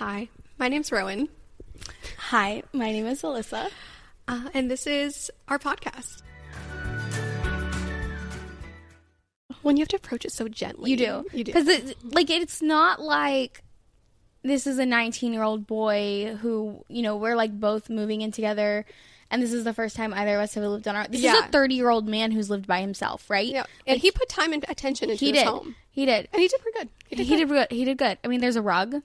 Hi, my name's Rowan. Hi, my name is Alyssa. And this is our podcast. When you have to approach it so gently. You do. Because it's not like this is a 19-year-old boy who, we're like both moving in together. And this is the first time either of us have lived on our... This is a 30-year-old man who's lived by himself, right? Yeah. And he put time and attention into his home. He did. And he did pretty good. He did good. I mean, there's a rug.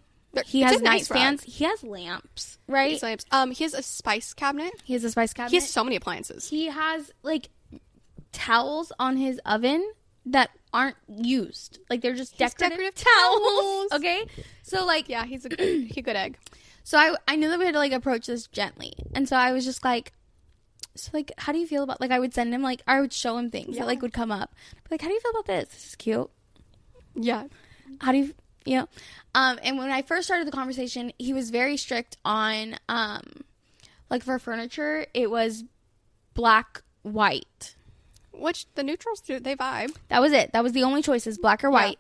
He has nightstands. He has lamps, right? He has lamps. He has a spice cabinet. He has so many appliances. He has, towels on his oven that aren't used. Like, they're just decorative towels. Okay? So, yeah, he's a good egg. So, I knew that we had to, approach this gently. And so, I was just how do you feel about... I would send him, I would show him things that, would come up. How do you feel about this? This is cute. Yeah. How do you... and when I first started the conversation, he was very strict on, for furniture, it was black, white. Which the neutrals do, they vibe. That was it. That was the only choices, black or white.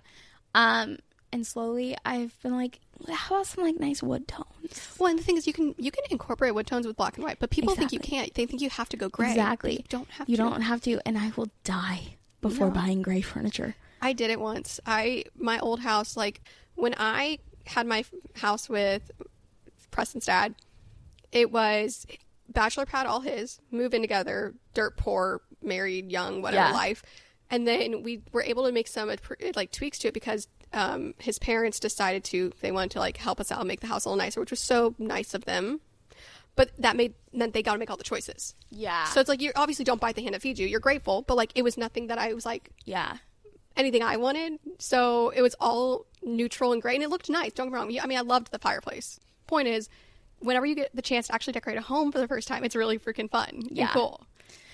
And slowly I've been how about some nice wood tones? Well, and the thing is, you can incorporate wood tones with black and white, but people think you can't. They think you have to go gray. Exactly. You don't have to. You don't have to, and I will die before buying gray furniture. I did it once. My old house, when I had my house with Preston's dad, it was bachelor pad, all his, move in together, dirt poor, married, young, whatever life. And then we were able to make some tweaks to it because his parents decided they wanted to help us out and make the house a little nicer, which was so nice of them. But that meant they got to make all the choices. Yeah. So it's you obviously don't bite the hand that feeds you. You're grateful, but it was nothing that I was anything I wanted. So it was all neutral and gray, and it looked nice. Don't get me wrong. I mean, I loved the fireplace. Point is, whenever you get the chance to actually decorate a home for the first time, it's really freaking fun and cool.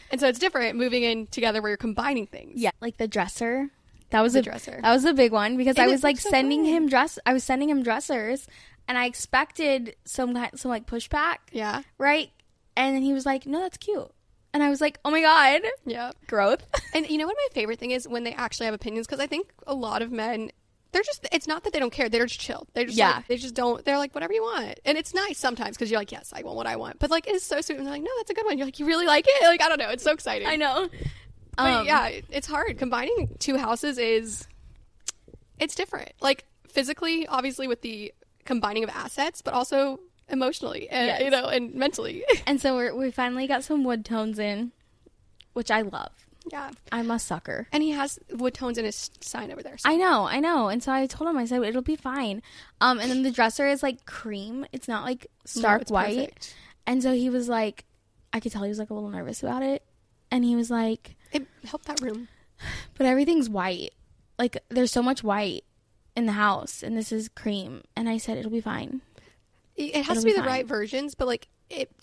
And so it's different moving in together where you're combining things. Yeah, the dresser. That was the dresser. That was a big one because I was sending him I was sending him dressers, and I expected some pushback. Yeah. Right. And then he was like, "No, that's cute." And I was like, oh my God. Yeah. Growth. And you know what my favorite thing is when they actually have opinions? Because I think a lot of men, it's not that they don't care. They're just chill. They're just they just don't, they're whatever you want. And it's nice sometimes because you're yes, I want what I want. But it is so sweet. And they're no, that's a good one. You're you really like it? I don't know. It's so exciting. I know. But yeah, it's hard. Combining two houses it's different. Physically, obviously with the combining of assets, but also emotionally and and mentally. And so we finally got some wood tones in, which I love. Yeah, I'm a sucker. And he has wood tones in his sign over there, so. I know. And so I told him, I said it'll be fine. And then the dresser is cream. It's not stark white. Perfect. And so he was I could tell he was a little nervous about it. And he was it helped that room, but everything's white. There's so much white in the house, and this is cream. And I said it'll be fine. It has to be the right versions, but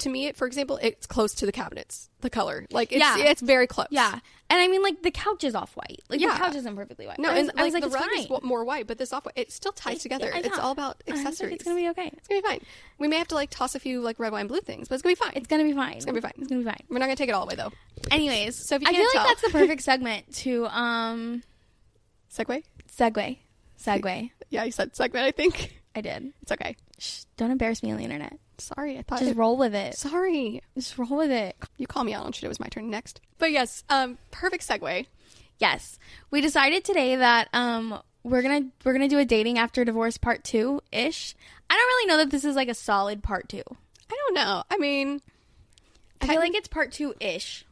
to me, for example, it's close to the cabinets, the color. It's very close. Yeah. And I mean, the couch is off-white. The couch isn't perfectly white. No, and I was the rug is more white, but this off-white, it still ties together. It's all about accessories. It's going to be okay. It's going to be fine. We may have to toss a few red, white, and blue things, but it's going to be fine. It's going to be fine. It's going to be fine. It's going to be fine. We're not going to take it all the way, though. Anyways, so if you I can't feel tell. that's the perfect segment to, Segue? Yeah, you said segment, I think. I did. It's okay. Shh, don't embarrass me on the internet. Sorry, I thought just roll with it. Sorry. Just roll with it. You call me out on shit. It was my turn next. But yes, perfect segue. Yes. We decided today that we're gonna do a dating after divorce part 2-ish. I don't really know that this is a solid part 2. I don't know. I mean, I feel it's part 2-ish.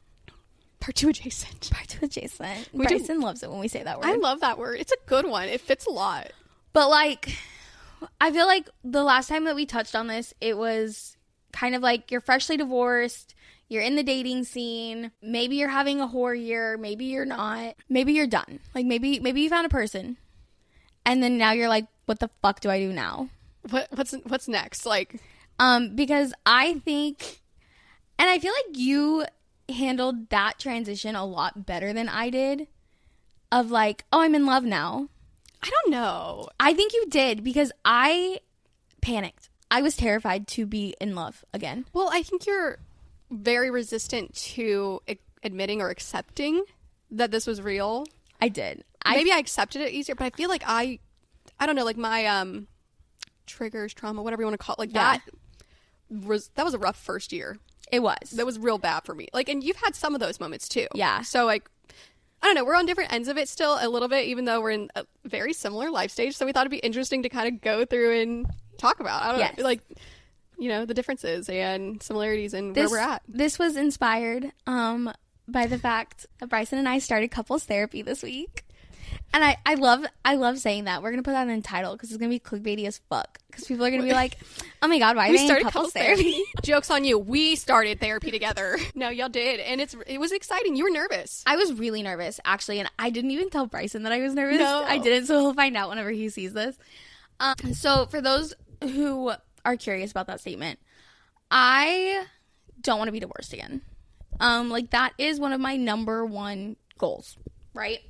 Part 2 adjacent. Part 2 adjacent. Bryson loves it when we say that word. I love that word. It's a good one. It fits a lot. But I feel the last time that we touched on this, it was kind of you're freshly divorced, you're in the dating scene, maybe you're having a horror year, maybe you're not, maybe you're done. Maybe you found a person, and then now you're what the fuck do I do now? What's next? Because I think, and I feel you handled that transition a lot better than I did, of oh, I'm in love now. I don't know. I think you did because I panicked. I was terrified to be in love again. Well, I think you're very resistant to admitting or accepting that this was real. I did. Maybe I accepted it easier, but I feel I don't know, my triggers, trauma, whatever you want to call it. Like Yeah. that was a rough first year. It was. That was real bad for me. Like, and you've had some of those moments too. Yeah. So like, I don't know, we're on different ends of it still a little bit, even though we're in a very similar life stage. So we thought it'd be interesting to kind of go through and talk about, I don't know, like, you know, the differences and similarities and where we're at. This was inspired by the fact that Bryson and I started couples therapy this week. And I love saying that. We're going to put that in the title because it's going to be clickbaity as fuck. Because people are going to be like, oh my God, why are we started couples therapy? Joke's on you. We started therapy together. No, y'all did. And it was exciting. You were nervous. I was really nervous, actually. And I didn't even tell Bryson that I was nervous. No. I didn't, so he'll find out whenever he sees this. So for those who are curious about that statement, I don't want to be divorced again. Like, that is one of my number one goals, right?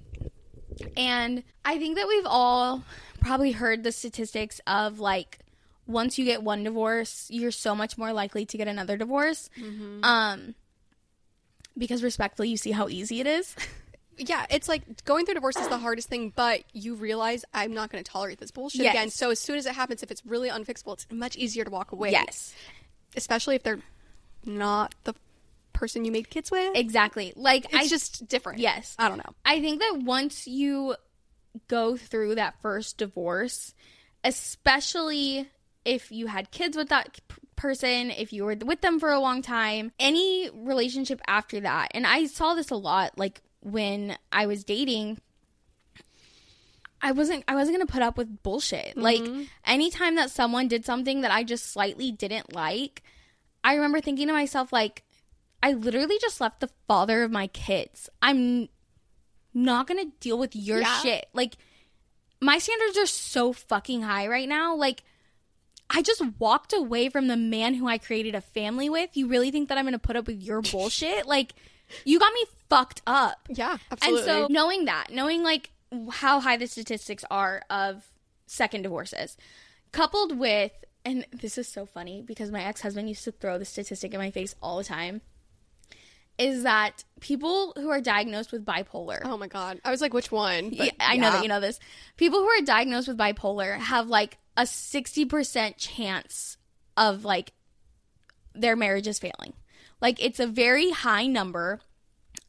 And I think that we've all probably heard the statistics of, like, once you get one divorce, you're so much more likely to get another divorce. Mm-hmm. Because respectfully, you see how easy it is. Yeah, it's like going through divorce is the hardest thing, but you realize I'm not going to tolerate this bullshit again. So as soon as it happens, if it's really unfixable, it's much easier to walk away. Yes. Especially if they're not the person you made kids with. Exactly. Like, it's just different. Yes. I don't know. I think that once you go through that first divorce, especially if you had kids with that person, if you were with them for a long time, any relationship after that, and I saw this a lot, like, when I was dating, I wasn't going to put up with bullshit. Mm-hmm. Like, anytime that someone did something that I just slightly didn't like, I remember thinking to myself, like, I literally just left the father of my kids. I'm not going to deal with your shit. Like, my standards are so fucking high right now. Like, I just walked away from the man who I created a family with. You really think that I'm going to put up with your bullshit? Like, you got me fucked up. Yeah, absolutely. And so knowing like how high the statistics are of second divorces, coupled with, and this is so funny because my ex-husband used to throw the statistic in my face all the time, is that people who are diagnosed with bipolar. Oh my God. I was like, which one? But, I know that you know this. People who are diagnosed with bipolar have like a 60% chance of like their marriages failing. Like, it's a very high number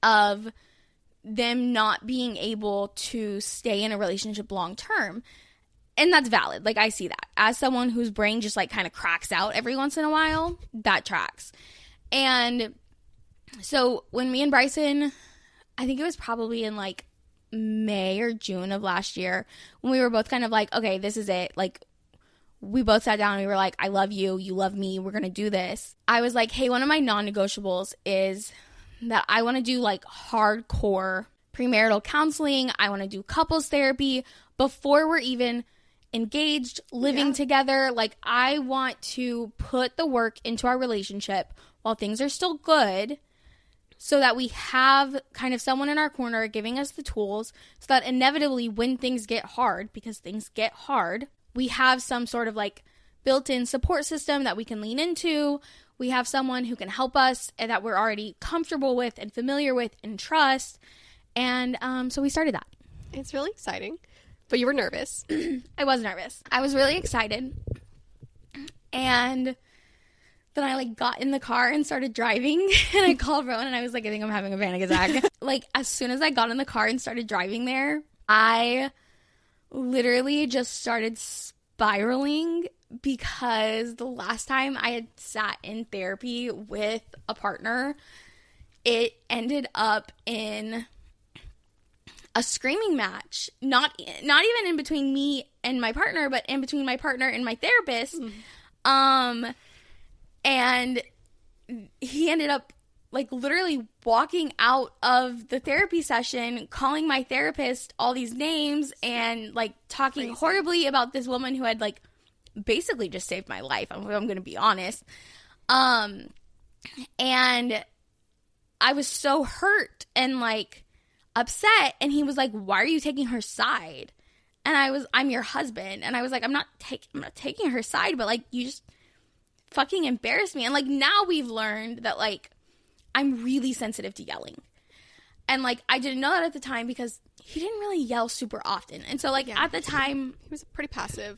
of them not being able to stay in a relationship long term. And that's valid. Like, I see that. As someone whose brain just like kind of cracks out every once in a while, that tracks. And so when me and Bryson, I think it was probably in like May or June of last year, when we were both kind of like, okay, this is it. Like, we both sat down and we were like, I love you. You love me. We're going to do this. I was like, hey, one of my non-negotiables is that I want to do like hardcore premarital counseling. I want to do couples therapy before we're even engaged, living together. Like, I want to put the work into our relationship while things are still good, so that we have kind of someone in our corner giving us the tools, so that inevitably when things get hard, because things get hard, we have some sort of like built-in support system that we can lean into. We have someone who can help us and that we're already comfortable with and familiar with and trust. And so we started that. It's really exciting. But you were nervous. I was nervous. I was really excited. And then I like got in the car and started driving, and I called Rowan and I was like, I think I'm having a panic attack. Like, as soon as I got in the car and started driving there, I literally just started spiraling, because the last time I had sat in therapy with a partner, it ended up in a screaming match. Not even in between me and my partner, but in between my partner and my therapist. And he ended up like literally walking out of the therapy session, calling my therapist all these names and like talking horribly about this woman who had like basically just saved my life. I'm going to be honest. And I was so hurt and like upset. And he was like, why are you taking her side? And I'm your husband. And I was like, I'm not taking her side, but like, you just fucking embarrassed me. And like, now we've learned that like, I'm really sensitive to yelling. And like, I didn't know that at the time because he didn't really yell super often. And so, like, at the time... He was pretty passive.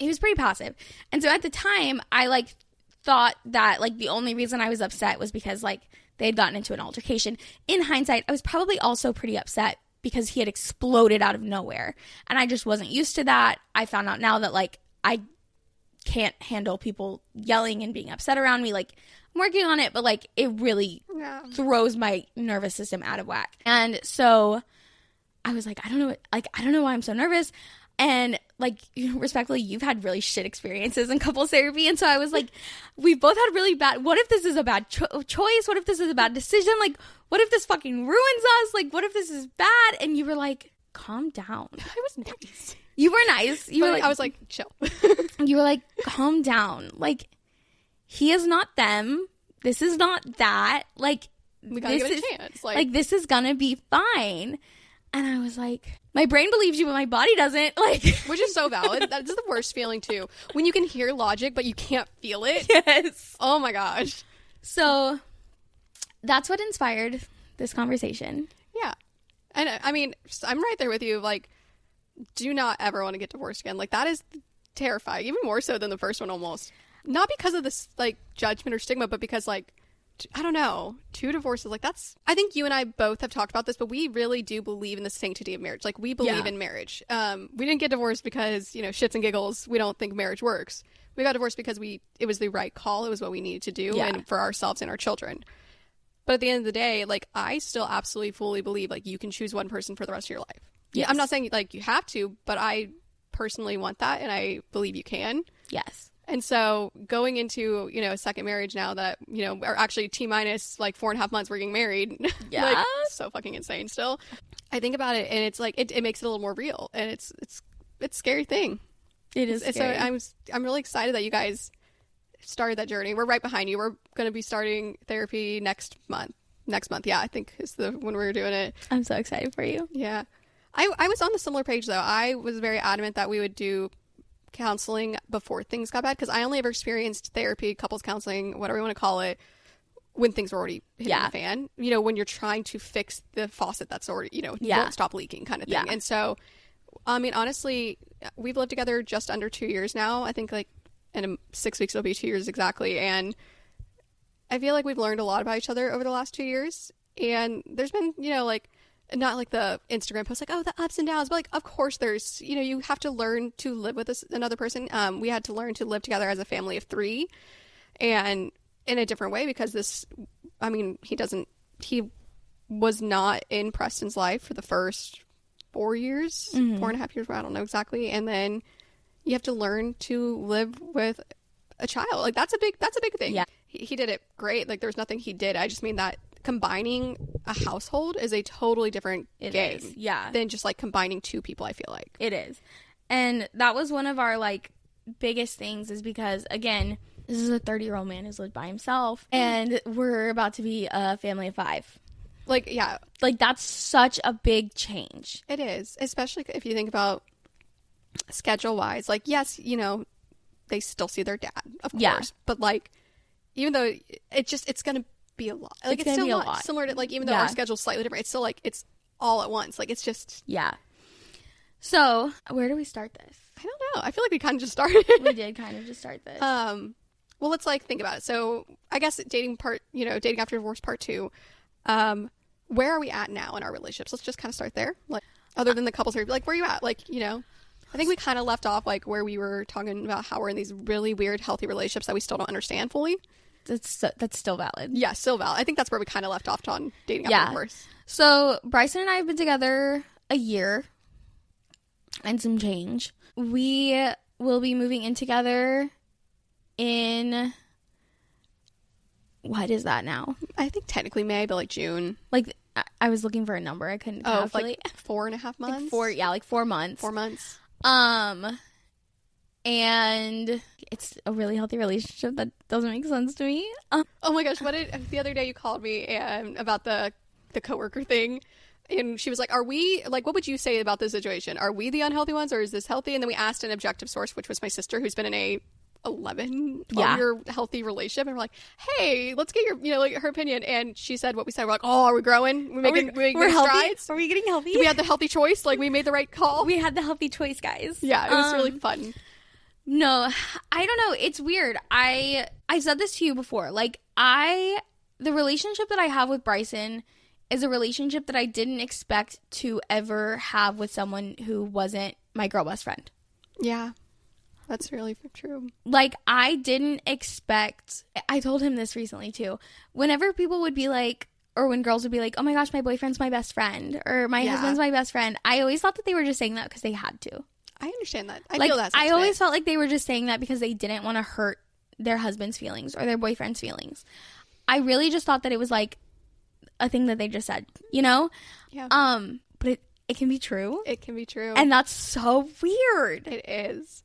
And so at the time, I, like, thought that, like, the only reason I was upset was because, like, they had gotten into an altercation. In hindsight, I was probably also pretty upset because he had exploded out of nowhere. And I just wasn't used to that. I found out now that, like, I can't handle people yelling and being upset around me. Like, I'm working on it, but, like, it really throws my nervous system out of whack. And so I was like, I don't know why I'm so nervous. And, like, respectfully, you've had really shit experiences in couples therapy. And so I was like, we both had really bad, what if this is a bad choice? What if this is a bad decision? Like, what if this fucking ruins us? Like, what if this is bad? And you were like, calm down. I was nice. You were nice. You were like, I was like, chill. You were like, calm down. Like, he is not them. This is not that. Like, we gotta give it a chance. Like, this is gonna be fine. And I was like, my brain believes you, but my body doesn't. Like, which is so valid. That's the worst feeling too. When you can hear logic, but you can't feel it. Yes. Oh my gosh. So that's what inspired this conversation. Yeah. And I mean, I'm right there with you. Like, do not ever want to get divorced again. Like, that is terrifying, even more so than the first one almost. Not because of this, like, judgment or stigma, but because, like, I don't know, 2 divorces, like, that's, I think you and I both have talked about this, but we really do believe in the sanctity of marriage. Like, we believe in marriage. We didn't get divorced because, you know, shits and giggles, we don't think marriage works. We got divorced because it was the right call. It was what we needed to do and for ourselves and our children. But at the end of the day, like, I still absolutely fully believe, like, you can choose one person for the rest of your life. Yes. I'm not saying, like, you have to, but I personally want that, and I believe you can. Yes. And so going into, you know, a second marriage now that, you know, are actually T-minus like 4.5 months we're getting married. Yeah. Like, so fucking insane still. I think about it and it's like, it makes it a little more real, and it's a scary thing. It is scary. So I'm really excited that you guys started that journey. We're right behind you. We're going to be starting therapy next month. Yeah, I think is when we're doing it. I'm so excited for you. Yeah. I was on the similar page though. I was very adamant that we would do counseling before things got bad, because I only ever experienced therapy, couples counseling, whatever you want to call it, when things were already hitting the fan. You know, when you're trying to fix the faucet that's already, you know, won't stop leaking kind of thing. And so, I mean, honestly, we've lived together just under 2 years now. I think like in 6 weeks it'll be 2 years exactly. And I feel like we've learned a lot about each other over the last 2 years. And there's been, you know, like, not like the Instagram post, like, oh, the ups and downs, but like, of course there's, you know, you have to learn to live with another person. We had to learn to live together as a family of 3 and in a different way, because he was not in Preston's life for the first 4 years, 4.5 years, I don't know exactly. And then you have to learn to live with a child. Like, that's a big thing. Yeah. He did it great. Like, there's nothing he did. I just mean that combining a household is a totally different game than just like combining 2 people, I feel like. It is. And that was one of our like biggest things, is because, again, this is a 30-year-old man who's lived by himself, and we're about to be a family of 5. Like, yeah. Like, that's such a big change. It is, especially if you think about schedule-wise. Like, yes, you know, they still see their dad, of course. But like, even though it's going to be a lot. Like, it's still a lot. Similar to, like, even though our schedule's slightly different, it's still like, it's all at once. Like, it's just. Yeah. So, where do we start this? I don't know. I feel like we kind of just started. We did kind of just start this. Well, let's like think about it. So, I guess dating after divorce part 2. Where are we at now in our relationships? Let's just kind of start there. Like, other than the couples here, like, where are you at? Like, you know, I think we kind of left off like where we were talking about how we're in these really weird, healthy relationships that we still don't understand fully. That's still valid. Yeah, still valid. I think that's where we kind of left off on dating after divorce. So Bryson and I have been together a year and some change. We will be moving in together in, what is that now? I think technically May, but like June. Like, I was looking for a number. I couldn't calculate. Like 4.5 months? Like 4 months. 4 months. And it's a really healthy relationship that doesn't make sense to me. Oh my gosh, the other day you called me about the coworker thing, and she was like, are we, like, what would you say about this situation? Are we the unhealthy ones, or is this healthy? And then we asked an objective source, which was my sister, who's been in a 11, 12 Yeah. year healthy relationship, and we're like, hey, let's get your, like her opinion. And she said what we said. We're like, oh, are we growing? We're making healthy. strides. Are we getting healthy? Did we have the healthy choice? Like, we made the right call. We had the healthy choice, guys. Yeah, it was really fun. No, I don't know. It's weird. I said this to you before. Like, the relationship that I have with Bryson is a relationship that I didn't expect to ever have with someone who wasn't my girl best friend. Yeah, that's really true. Like, I didn't expect, I told him this recently too. Whenever people would be like, or when girls would be like, oh my gosh, my boyfriend's my best friend, or my husband's my best friend, I always thought that they were just saying that because they had to. I understand that. I like, feel that. I always felt like they were just saying that because they didn't want to hurt their husband's feelings or their boyfriend's feelings. I really just thought that it was like a thing that they just said, you know? Yeah. But it can be true. It can be true. And that's so weird. It is.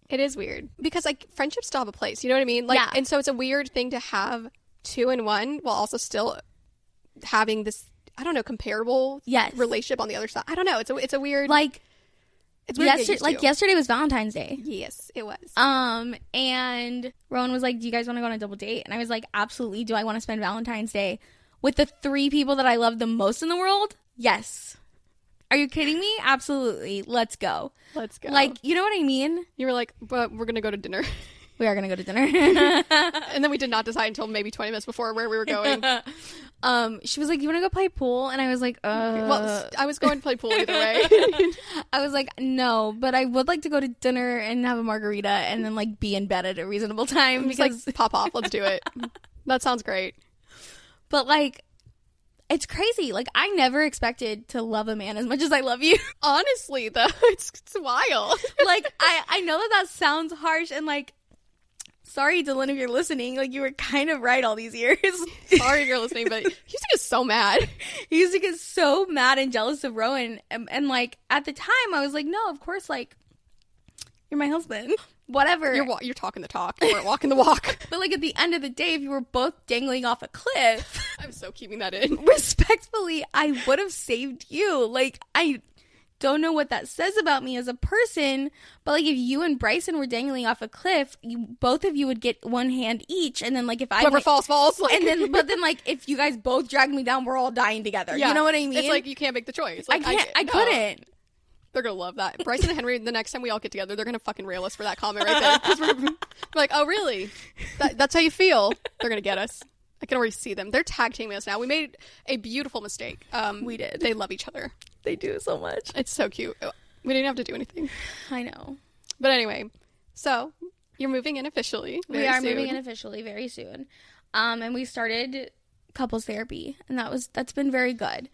It is weird. Because, like, friendships still have a place. You know what I mean? Like, yeah. And so it's a weird thing to have 2 in 1 while also still having this, I don't know, comparable relationship on the other side. I don't know. It's a weird... Like, it's weird yesterday was Valentine's Day. Yes, it was. And Rowan was like, do you guys want to go on a double date? And I was like, absolutely. Do I want to spend Valentine's Day with the 3 people that I love the most in the world? Yes. Are you kidding me? Absolutely. Let's go. Let's go. Like, you know what I mean? You were like, but we're going to go to dinner. We are going to go to dinner. And then we did not decide until maybe 20 minutes before where we were going. She was like, you want to go play pool? And I was like, Well, I was going to play pool either way. I was like, no, but I would like to go to dinner and have a margarita and then, like, be in bed at a reasonable time. Because like, pop off. Let's do it. That sounds great. But, like, it's crazy. Like, I never expected to love a man as much as I love you. Honestly, though, it's wild. Like, I know that sounds harsh and, like, sorry, Dylan, if you're listening. Like, you were kind of right all these years. Sorry if you're listening, but he used to get so mad. He used to get so mad and jealous of Rowan. And like, at the time, I was like, no, of course, like, you're my husband. Whatever. You're talking the talk. You weren't walking the walk. But, like, at the end of the day, if you were both dangling off a cliff... I'm so keeping that in. Respectfully, I would have saved you. Like, I don't know what that says about me as a person, but, like, if you and Bryson were dangling off a cliff, both of you would get one hand each, and then, like, if whoever falls. Like... And then, but then, like, if you guys both drag me down, we're all dying together. Yeah. You know what I mean? It's like, you can't make the choice. Like, I couldn't. They're gonna love that. Bryson and Henry, the next time we all get together, they're gonna fucking rail us for that comment right there. Because we're like, oh, really? That's how you feel? They're gonna get us. I can already see them. They're tag teaming us now. We made a beautiful mistake. We did. They love each other. They do so much. It's so cute. We didn't have to do anything. I know. But anyway, so you're moving in officially. We are moving in officially very soon. And we started couples therapy, and that's been very good.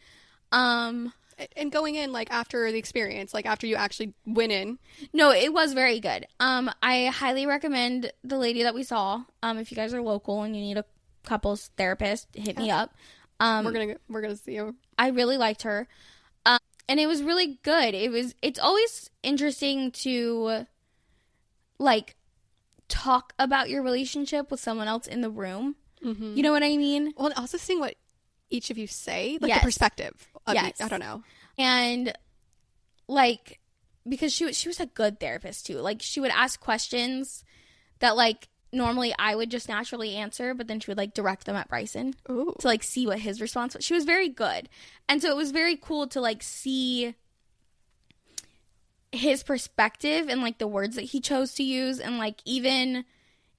And going in, like, after the experience, like, after you actually went in. No, it was very good. I highly recommend the lady that we saw. If you guys are local and you need a couples therapist, hit me up. We're gonna see her. I really liked her. And it was really good. It's always interesting to, like, talk about your relationship with someone else in the room. Mm-hmm. You know what I mean? Well, and also seeing what each of you say, like, yes. the perspective of yes. I don't know. And, like, because she was a good therapist too. Like, she would ask questions that, like, normally I would just naturally answer, but then she would, like, direct them at Bryson. Ooh. To, like, see what his response was. She was very good. And so it was very cool to, like, see his perspective and, like, the words that he chose to use. And, like, even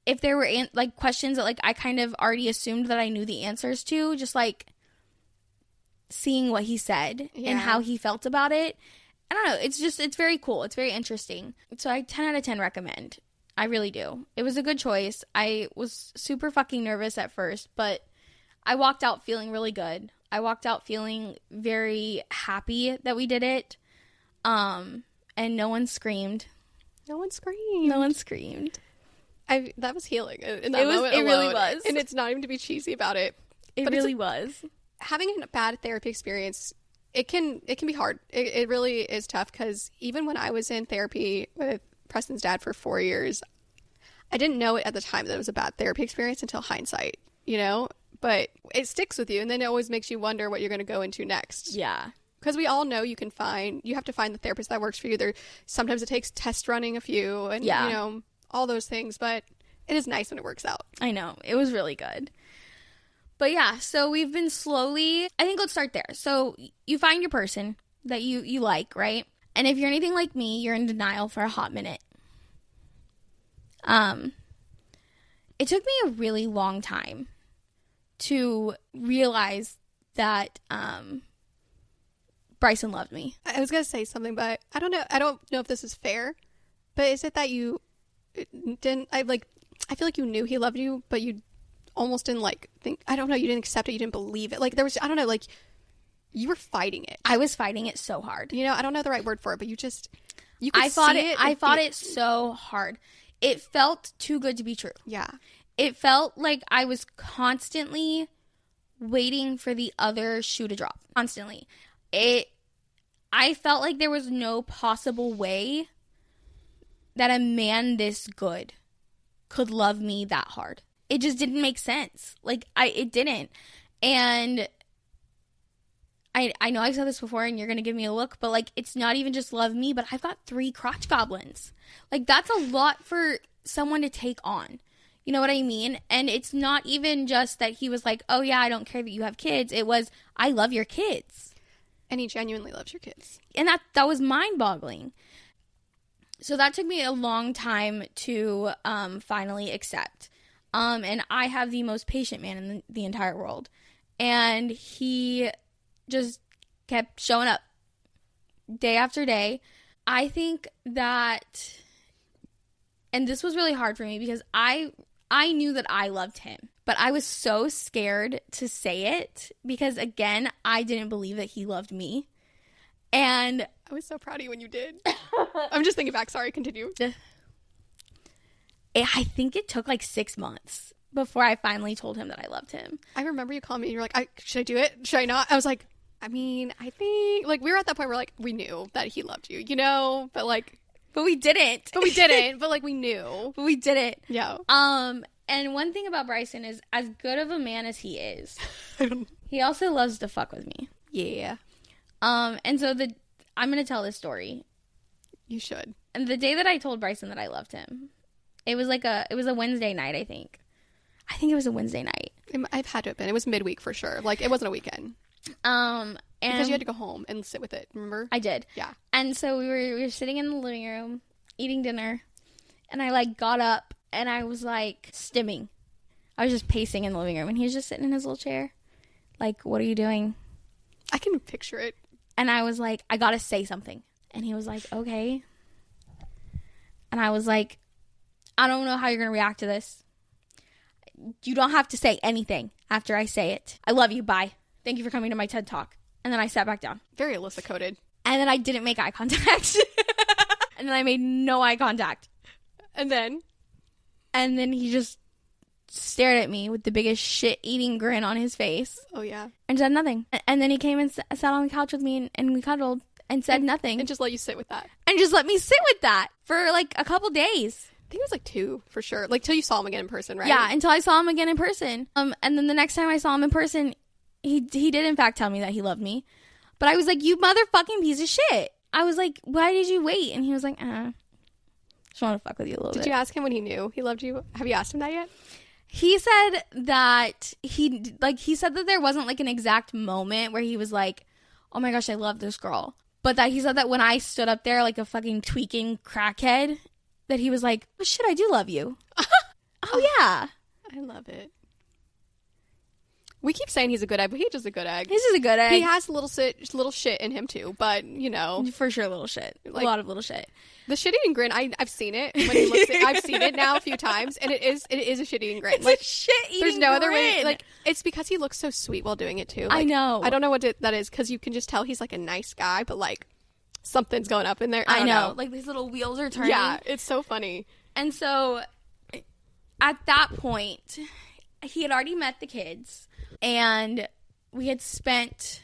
if there were, like, questions that, like, I kind of already assumed that I knew the answers to, just, like, seeing what he said and how he felt about it. I don't know. It's very cool. It's very interesting. So I 10 out of 10 recommend. I really do. It was a good choice. I was super fucking nervous at first, but I walked out feeling really good. I walked out feeling very happy that we did it. And no one screamed. No one screamed. No one screamed. That was healing in that moment alone. It really was. And it's not even to be cheesy about it. It really was. Having a bad therapy experience, it can be hard. It really is tough, because even when I was in therapy with Preston's dad for 4 years, I didn't know it at the time that it was a bad therapy experience until hindsight, you know? But it sticks with you, and then it always makes you wonder what you're going to go into next. Yeah. Because we all know you have to find the therapist that works for you. Sometimes it takes test running a few, and, you know, all those things, but it is nice when it works out. I know. It was really good. But yeah, so we've been slowly, I think let's start there. So you find your person that you like, right? And if you're anything like me, you're in denial for a hot minute. It took me a really long time to realize that Bryson loved me. I was going to say something, but I don't know if this is fair, but is it that you didn't, I feel like you knew he loved you, but you almost didn't think, I don't know, you didn't accept it, you didn't believe it. Like there was, I don't know, like you were fighting it. I was fighting it so hard. You know, I don't know the right word for it, but you could I fought see it. I fought it so hard. It felt too good to be true. Yeah. It felt like I was constantly waiting for the other shoe to drop. Constantly. I felt like there was no possible way that a man this good could love me that hard. It just didn't make sense. It didn't. And I know I've said this before and you're going to give me a look, but it's not even just love me, but I've got 3 crotch goblins. That's a lot for someone to take on. You know what I mean? And it's not even just that he was like, oh yeah, I don't care that you have kids. It was, I love your kids. And he genuinely loves your kids. And that was mind-boggling. So that took me a long time to finally accept. And I have the most patient man in the entire world. And he just kept showing up day after day. I think that, and this was really hard for me because I knew that I loved him, but I was so scared to say it because, again, I didn't believe that he loved me. And I was so proud of you when you did. I'm just thinking back. Sorry, continue. I think it took 6 months before I finally told him that I loved him. I remember you calling me and you're like, should I do it? Should I not? I was like, I mean, I think, we were at that point where, we knew that he loved you, you know? But, But we didn't. But we didn't. But, we knew. But we didn't. Yeah. And one thing about Bryson is, as good of a man as he is, he also loves to fuck with me. Yeah. And so I'm going to tell this story. You should. And the day that I told Bryson that I loved him, it was it was a Wednesday night, I think. I think it was a Wednesday night. I've had to have been. It was midweek for sure. It wasn't a weekend. And because you had to go home and sit with it, remember? I did. Yeah. And so we were sitting in the living room, eating dinner, and I got up and I was stimming. I was just pacing in the living room and he was just sitting in his little chair. What are you doing? I can picture it. And I was like, I gotta say something. And he was like, okay. And I was like, I don't know how you're gonna react to this. You don't have to say anything after I say it. I love you. Bye. Thank you for coming to my TED Talk. And then I sat back down. Very Alyssa coded. And then I didn't make eye contact. And then I made no eye contact. And then he just stared at me with the biggest shit-eating grin on his face. Oh, yeah. And said nothing. And then he came and sat on the couch with me and we cuddled and said nothing. And just let you sit with that. And just let me sit with that for a couple days. I think it was 2 for sure. Till you saw him again in person, right? Yeah, until I saw him again in person. And then the next time I saw him in person, he did in fact tell me that he loved me. But I was like, you motherfucking piece of shit. I was like, why did you wait? And he was like, just want to fuck with you a little bit. Did you ask him when he knew he loved you? Have you asked him that yet? He said that he said that there wasn't an exact moment where he was like, oh my gosh, I love this girl. But that he said that when I stood up there like a fucking tweaking crackhead, that he was like, oh shit, I do love you. Oh yeah. I love it. We keep saying he's a good egg, but he's just a good egg. He's just a good egg. He has little shit in him too, but for sure, little shit. A lot of little shit. The shit-eating grin, I've seen it when he looks at, I've seen it now a few times, and it is a shit-eating grin. It's a shit-eating there's no grin. Other way. It's because he looks so sweet while doing it too. I know. I don't know what that is, because you can just tell he's a nice guy, but something's going up in there. I know. These little wheels are turning. Yeah, it's so funny. And so, at that point, he had already met the kids, and we had spent,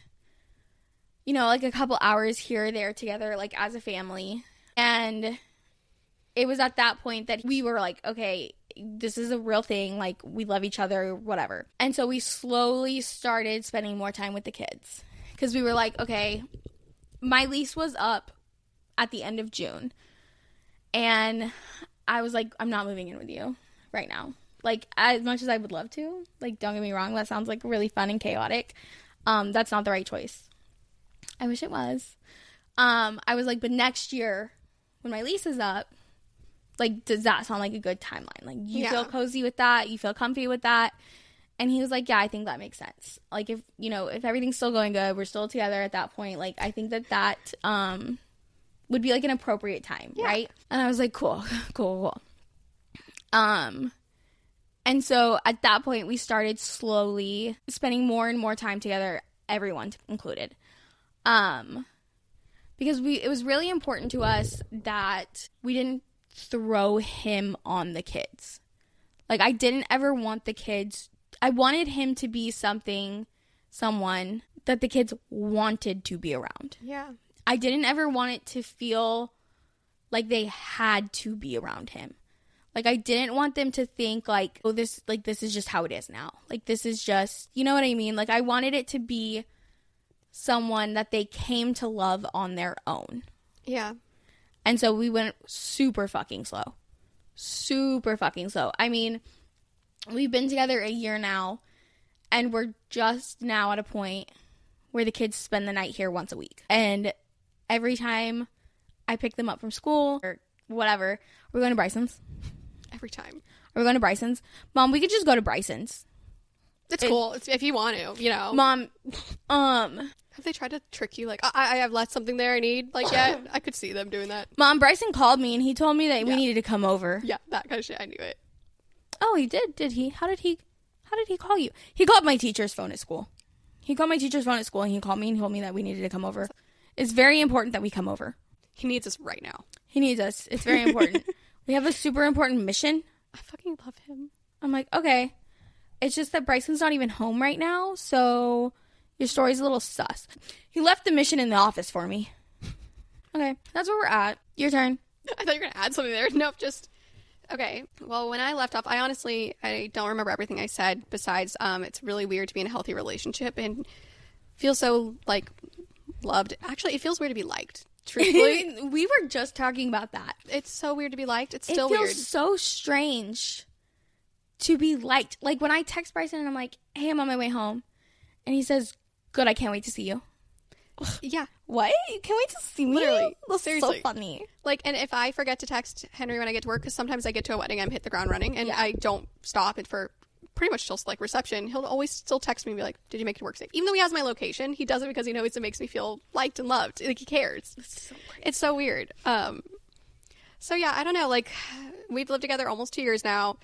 a couple hours here or there together, as a family. And it was at that point that we were like, okay, this is a real thing. We love each other, whatever. And so we slowly started spending more time with the kids. Because we were like, okay, my lease was up at the end of June. And I was like, I'm not moving in with you right now. Like, as much as I would love to, like, don't get me wrong, that sounds like really fun and chaotic. That's not the right choice. I wish it was. I was like, but next year when my lease is up, like, does that sound like a good timeline? Like, you feel cozy with that? You feel comfy with that? And he was like, yeah, I think that makes sense. Like, if, you know, if everything's still going good, we're still together at that point, like, I think that would be, like, an appropriate time, right? And I was like, cool. And so at that point, we started slowly spending more and more time together, everyone included. Because it was really important to us that we didn't throw him on the kids. Like, I didn't ever want the kids. I wanted him to be someone that the kids wanted to be around. Yeah. I didn't ever want it to feel like they had to be around him. Like, I didn't want them to think, like, oh, this is just how it is now. Like, this is just, you know what I mean? Like, I wanted it to be someone that they came to love on their own. Yeah. And so we went super fucking slow. Super fucking slow. I mean, we've been together a year now, and we're just now at a point where the kids spend the night here once a week. And every time I pick them up from school or whatever, we're going to Bryson's. Every time. Are we going to Bryson's? Mom, we could just go to Bryson's. It's cool. It's, if you want to, you know. Mom, have they tried to trick you? Like, I have left something there I need. Like, yeah, I could see them doing that. Mom, Bryson called me and he told me that we needed to come over. Yeah, that kind of shit. I knew it. Oh, he did he? How did he call you? He called my teacher's phone at school. He called my teacher's phone at school and he called me and told me that we needed to come over. It's very important that we come over. He needs us right now. He needs us. It's very important. We have a super important mission. I fucking love him. I'm like, okay. It's just that Bryson's not even home right now, so your story's a little sus. He left the mission in the office for me. Okay, that's where we're at. Your turn. I thought you were going to add something there. Nope, just... Okay, well, when I left off, I don't remember everything I said, besides it's really weird to be in a healthy relationship and feel so, like, loved. Actually, it feels weird to be liked, truthfully. We were just talking about that. It's so weird to be liked. It's still weird. It feels so strange to be liked. Like, when I text Bryson and I'm like, hey, I'm on my way home, and he says, good, I can't wait to see you. Yeah. What? You can't wait to see me? Literally. That's Seriously. so funny. Like, and if I forget to text Henry when I get to work, because sometimes I get to a wedding, I'm hit the ground running, and I don't stop it for pretty much till, like, reception. He'll always still text me and be like, did you make it to work safe? Even though he has my location, he does it because he knows it makes me feel liked and loved. Like, he cares. It's so weird. So, yeah, I don't know. Like, we've lived together almost 2 years now,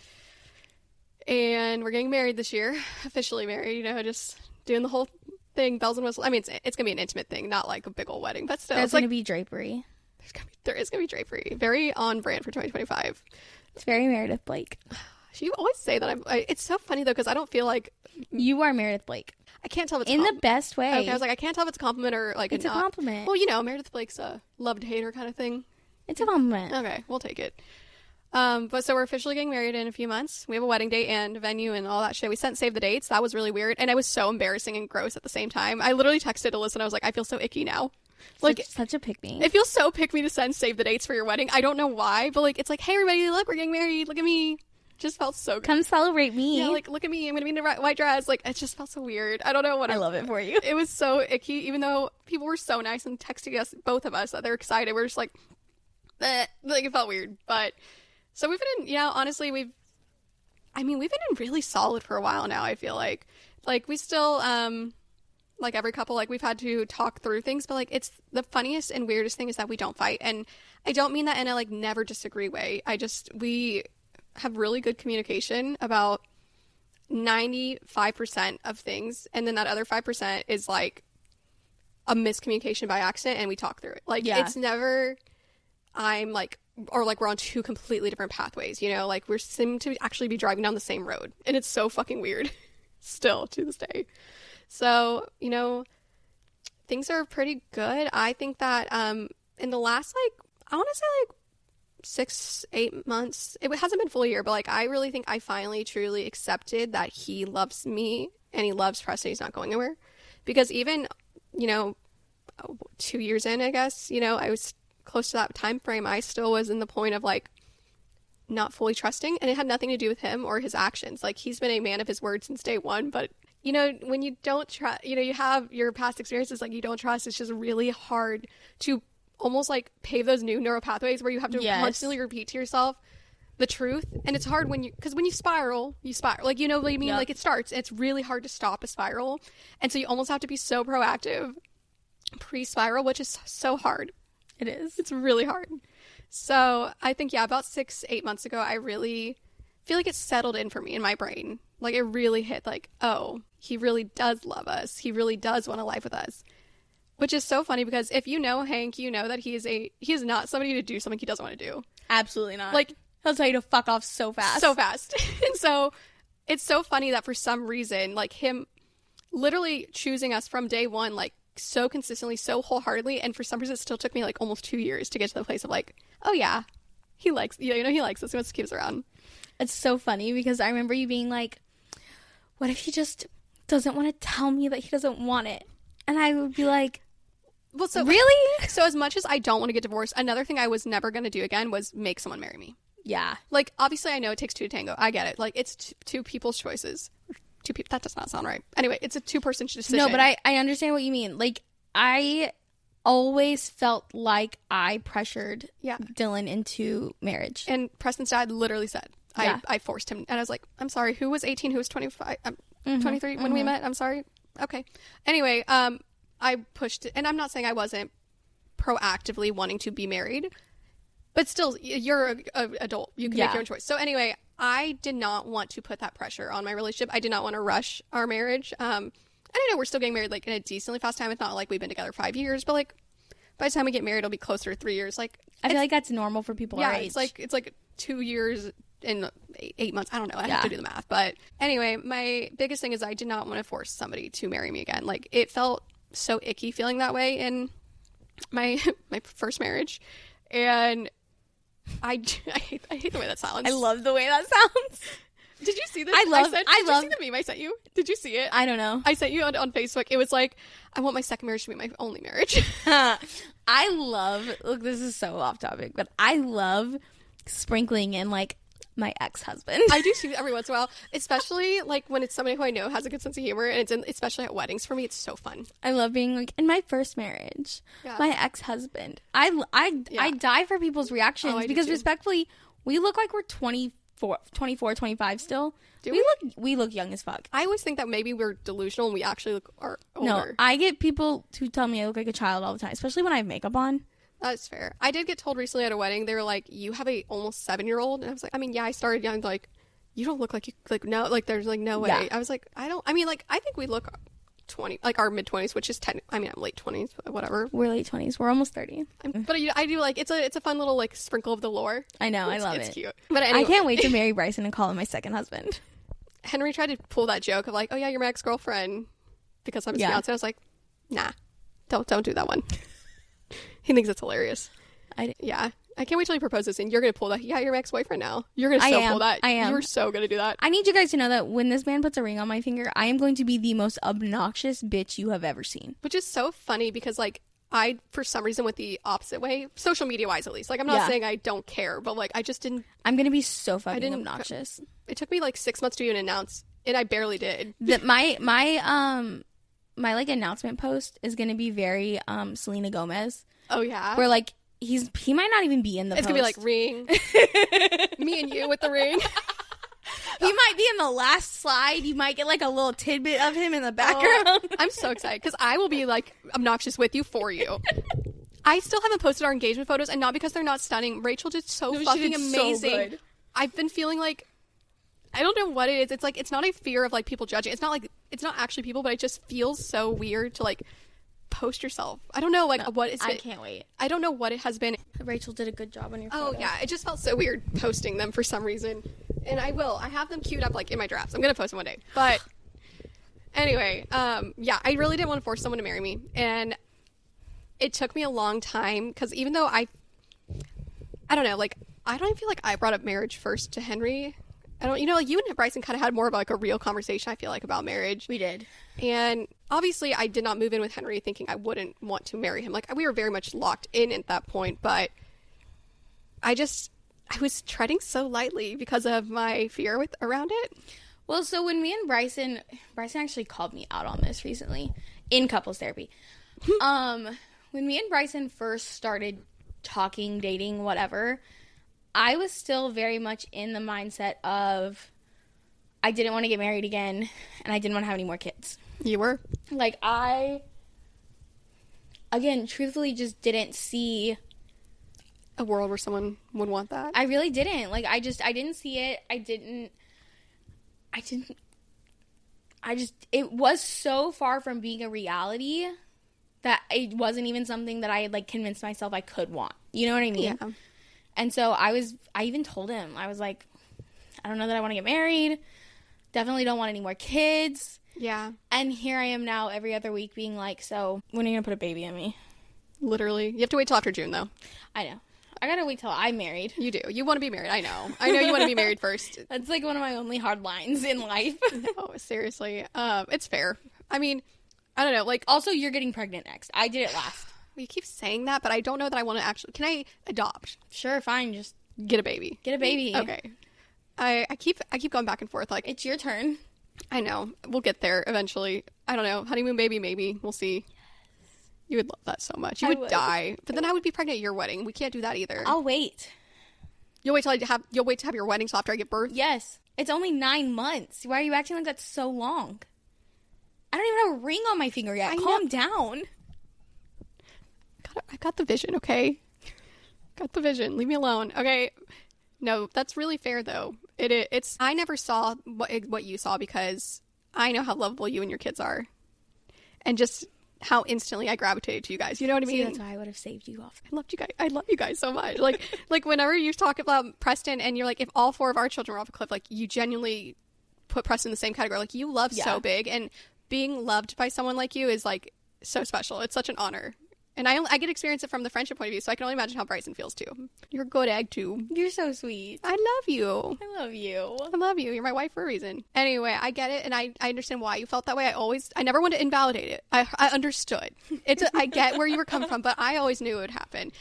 and we're getting married this year. Officially married, you know, just doing the whole thing, bells and whistles. I mean, it's gonna be an intimate thing, not like a big old wedding, but still, There's gonna be drapery. There is gonna be drapery. Very on brand for 2025. It's very Meredith Blake. You always say that. It's so funny though, because I don't feel like you are Meredith Blake. I can't tell if it's in the best way. Okay, I was like, I can't tell if it's a compliment or like it's a compliment. Well, you know, Meredith Blake's a loved hater kind of thing. It's a compliment. Okay, we'll take it. But so we're officially getting married in a few months. We have a wedding date and venue and all that shit. We sent save the dates. That was really weird. And it was so embarrassing and gross at the same time. I literally texted Alyssa and I was like, I feel so icky now. Like, such a pick-me. It feels so pick-me to send save the dates for your wedding. I don't know why, but like, it's like, hey everybody, look, we're getting married. Look at me. Just felt so good. Come celebrate me. Yeah, like, look at me. I'm going to be in a white dress. Like, it just felt so weird. I don't know what. I love it for you. It was so icky, even though people were so nice and texting us, both of us, that they're excited. We're just like, like, it felt weird. But so we've been in, you know, honestly, we've been in really solid for a while now, I feel like. Like, we still, like every couple, like, we've had to talk through things, but like, it's the funniest and weirdest thing is that we don't fight. And I don't mean that in a like never disagree way. We have really good communication about 95% of things. And then that other 5% is like a miscommunication by accident and we talk through it. Like, It's never, I'm like, or like we're on two completely different pathways, you know, like we seem to actually be driving down the same road, and it's so fucking weird still to this day. So, you know, things are pretty good. I think that in the last, like, I want to say like 6-8 months, it hasn't been full year, but like I really think I finally truly accepted that he loves me and he loves Preston. He's not going anywhere, because even, you know, 2 years in, I guess, you know, I was close to that time frame, I still was in the point of like, not fully trusting, and it had nothing to do with him or his actions. Like, he's been a man of his word since day one, but you know, when you don't trust, you know, you have your past experiences, like, you don't trust, it's just really hard to almost like pave those new neural pathways where you have to constantly repeat to yourself the truth. And it's hard when because when you spiral, like, you know what I mean? Like, it starts, it's really hard to stop a spiral. And so you almost have to be so proactive pre-spiral, which is so hard. It is. It's really hard. So I think, about 6-8 months ago, I really feel like it settled in for me in my brain. Like, it really hit, like, oh, he really does love us. He really does want a life with us. Which is so funny, because if you know Hank, you know that he is not somebody to do something he doesn't want to do. Absolutely not. Like, he'll tell you to fuck off so fast. So fast. And so it's so funny that for some reason, like, him literally choosing us from day one, like, so consistently, so wholeheartedly, and for some reason it still took me like almost 2 years to get to the place of like, oh yeah, he likes, you know, he likes us, he wants to keep us around. It's so funny because I remember you being like, what if he just doesn't want to tell me that he doesn't want it? And I would be like, well, so really? So as much as I don't want to get divorced, another thing I was never going to do again was make someone marry me. Yeah. Like, obviously I know it takes two to tango. I get it. Like, it's two people's choices. Two people. That does not sound right. Anyway, it's a two-person decision. No, but I understand what you mean. Like, I always felt I pressured Dylan into marriage. And Preston's dad literally said, I forced him. And I was like, I'm sorry, who was 18? Who was 25? 23 when we met? I'm sorry. Okay. Anyway, I pushed it. And I'm not saying I wasn't proactively wanting to be married. But still, you're an adult. You can make your own choice. So anyway, I did not want to put that pressure on my relationship. I did not want to rush our marriage. And I know we're still getting married like in a decently fast time. It's not like we've been together 5 years, but like by the time we get married, it'll be closer to 3 years. Like, I feel like that's normal for people our age. It's like 2 years and 8 months. I don't know. I have to do the math. But anyway, my biggest thing is I did not want to force somebody to marry me again. Like, it felt so icky feeling that way in my first marriage. And I hate the way that sounds. I love the way that sounds. Did you see this? Did you see the meme I sent you? Did you see it? I don't know. I sent you on Facebook. It was like, I want my second marriage to be my only marriage. I love, look, this is so off topic, but I love sprinkling in like my ex-husband. I do too every once in a while, especially like when it's somebody who I know has a good sense of humor, and it's especially at weddings. For me, it's so fun. I love being like, in my first marriage, my ex-husband. I die for people's reactions because respectfully, we look like we're 24, 25 still. We look young as fuck. I always think that maybe we're delusional and we actually look older. No, I get people who tell me I look like a child all the time, especially when I have makeup on. That's fair. I did get told recently at a wedding, they were like, you have a almost 7-year-old. And I was like, I mean, yeah, I started young. Like, you don't look like you, like, no, like, there's like no way. Yeah. I was like, I think we look 20, like our mid-20s, which is I'm late 20s, whatever. We're late 20s. We're almost 30. But I do like, it's a fun little like sprinkle of the lore. I know. I love it. It's cute. But anyway. I can't wait to marry Bryson and call him my second husband. Henry tried to pull that joke of like, oh yeah, you're my ex-girlfriend because I'm his fiance. I was like, nah, don't do that one. He thinks it's hilarious. I can't wait till he proposes and you're gonna pull that. Yeah, you're my ex-boyfriend now. You're gonna pull that. I am. You're so gonna do that. I need you guys to know that when this man puts a ring on my finger, I am going to be the most obnoxious bitch you have ever seen. Which is so funny because like I, for some reason, went the opposite way, social media wise at least. Like, I'm not saying I don't care, but like I just didn't. I'm gonna be so fucking obnoxious. It took me like 6 months to even announce, and I barely did. My like announcement post is gonna be very Selena Gomez. Oh yeah. Where like he might not even be in the post. It's gonna be like ring. Me and you with the ring. He might be in the last slide. You might get like a little tidbit of him in the background. Oh, I'm so excited because I will be like obnoxious with you for you. I still haven't posted our engagement photos, and not because they're not stunning. Rachel did fucking amazing. So good. I've been feeling like, I don't know what it is. It's like, it's not a fear of like people judging. It's not actually people, but it just feels so weird to like post yourself. I don't know what is it. I can't wait. I don't know what it has been. Rachel did a good job on your photos. Oh yeah, it just felt so weird posting them for some reason. And I have them queued up like in my drafts. I'm gonna post them one day. But anyway, I really didn't want to force someone to marry me, and it took me a long time because even though I don't know, like I don't even feel like I brought up marriage first to Henry. I don't, like you and Bryson kind of had more of like a real conversation, I feel like, about marriage. We did. And obviously I did not move in with Henry thinking I wouldn't want to marry him. Like we were very much locked in at that point, but I I was treading so lightly because of my fear around it. Well, so when me and Bryson actually called me out on this recently in couples therapy. When me and Bryson first started talking, dating, whatever, I was still very much in the mindset of I didn't want to get married again and I didn't want to have any more kids. You were? Like, I, again, truthfully just didn't see a world where someone would want that. I really didn't. Like, I didn't see it. It was so far from being a reality that it wasn't even something that I had, like, convinced myself I could want. You know what I mean? Yeah. And so I even told him, I was like, I don't know that I want to get married. Definitely don't want any more kids. Yeah. And here I am now every other week being like, so when are you going to put a baby in me? Literally. You have to wait till after June, though. I know. I got to wait till I'm married. You do. You want to be married. I know. I know you want to be married first. That's like one of my only hard lines in life. No, seriously. It's fair. I mean, I don't know. Like, also, you're getting pregnant next. I did it last. You keep saying that, but I don't know that I want to actually. Can I adopt? Sure, fine. Just get a baby. Get a baby. Okay. I keep going back and forth. Like, it's your turn. I know. We'll get there eventually. I don't know. Honeymoon baby, maybe. We'll see. Yes. You would love that so much. You would die. But then I would be pregnant at your wedding. We can't do that either. I'll wait. You'll wait to have your wedding so after I give birth? Yes. It's only 9 months. Why are you acting like that's so long? I don't even have a ring on my finger yet. Calm down. I got the vision, okay? Got the vision. Leave me alone. Okay. No, that's really fair, though. It's. I never saw what you saw because I know how lovable you and your kids are. And just how instantly I gravitated to you guys. You know what I mean? See, that's why I would have saved you off. I loved you guys. I love you guys so much. Like whenever you talk about Preston and you're like, if all 4 of our children were off a cliff, like, you genuinely put Preston in the same category. Like, you love so big. And being loved by someone like you is, like, so special. It's such an honor. And I get to experience it from the friendship point of view, so I can only imagine how Bryson feels, too. You're a good egg, too. You're so sweet. I love you. I love you. I love you. You're my wife for a reason. Anyway, I get it, and I understand why you felt that way. I never wanted to invalidate it. I understood. I get where you were coming from, but I always knew it would happen.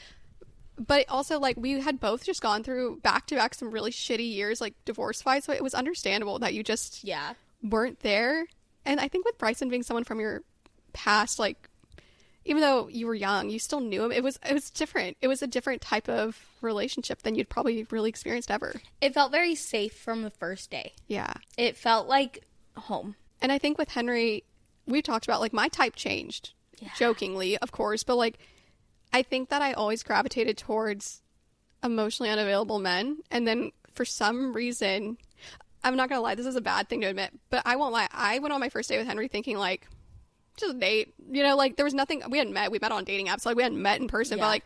But also, like, we had both just gone through back-to-back some really shitty years, like, divorce-wise, so it was understandable that you just weren't there. And I think with Bryson being someone from your past, like, even though you were young, you still knew him. It was different. It was a different type of relationship than you'd probably really experienced ever. It felt very safe from the first day. Yeah. It felt like home. And I think with Henry, we talked about, like, my type changed. Yeah. Jokingly, of course. But, like, I think that I always gravitated towards emotionally unavailable men. And then for some reason, I'm not going to lie, this is a bad thing to admit, but I won't lie. I went on my first date with Henry thinking, like, just a date, you know, like, there was nothing, we met on dating apps, like, we hadn't met in person, but, like,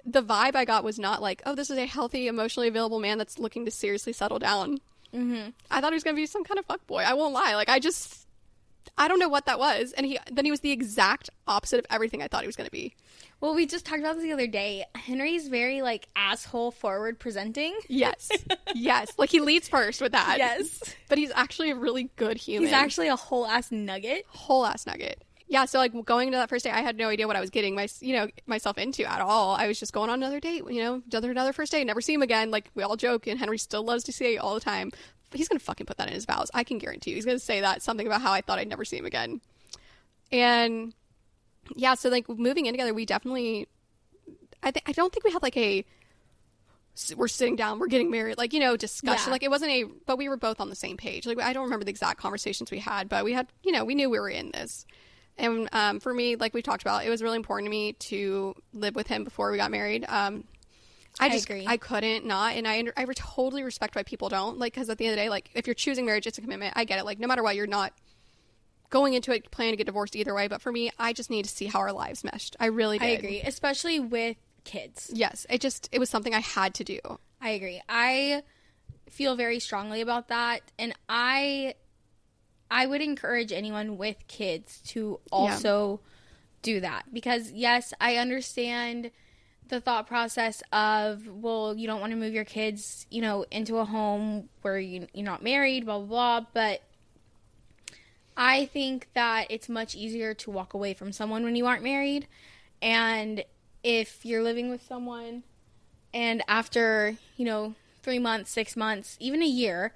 the vibe I got was not like, oh, this is a healthy, emotionally available man that's looking to seriously settle down. Mm-hmm. I thought he was gonna be some kind of fuckboy. I won't lie, like, I don't know what that was, and he was the exact opposite of everything I thought he was gonna be. Well, we just talked about this the other day. Henry's very, like, asshole forward presenting. Yes. Yes. Like, he leads first with that. Yes. But he's actually a really good human. He's actually a whole ass nugget. Yeah, so, like, going into that first date, I had no idea what I was getting myself into at all. I was just going on another date, you know, another first date, never see him again. Like, we all joke, and Henry still loves to say it all the time. But he's going to fucking put that in his vows. I can guarantee you. He's going to say that, something about how I thought I'd never see him again. And, yeah, so, like, moving in together, we definitely, I don't think we had, like, we're sitting down, we're getting married, like, you know, discussion. Yeah. Like, it wasn't but we were both on the same page. Like, I don't remember the exact conversations we had, but we had, you know, we knew we were in this. And for me, like we talked about, it was really important to me to live with him before we got married. I agree. I couldn't not. And I totally respect why people don't. Like, because at the end of the day, like, if you're choosing marriage, it's a commitment. I get it. Like, no matter what, you're not going into it planning to get divorced either way. But for me, I just need to see how our lives meshed. I really did. I agree. Especially with kids. Yes. It was something I had to do. I agree. I feel very strongly about that. And I would encourage anyone with kids to also do that. Because, yes, I understand the thought process of, well, you don't want to move your kids, you know, into a home where you're not married, blah, blah, blah. But I think that it's much easier to walk away from someone when you aren't married. And if you're living with someone And after, 3 months, 6 months, even a year,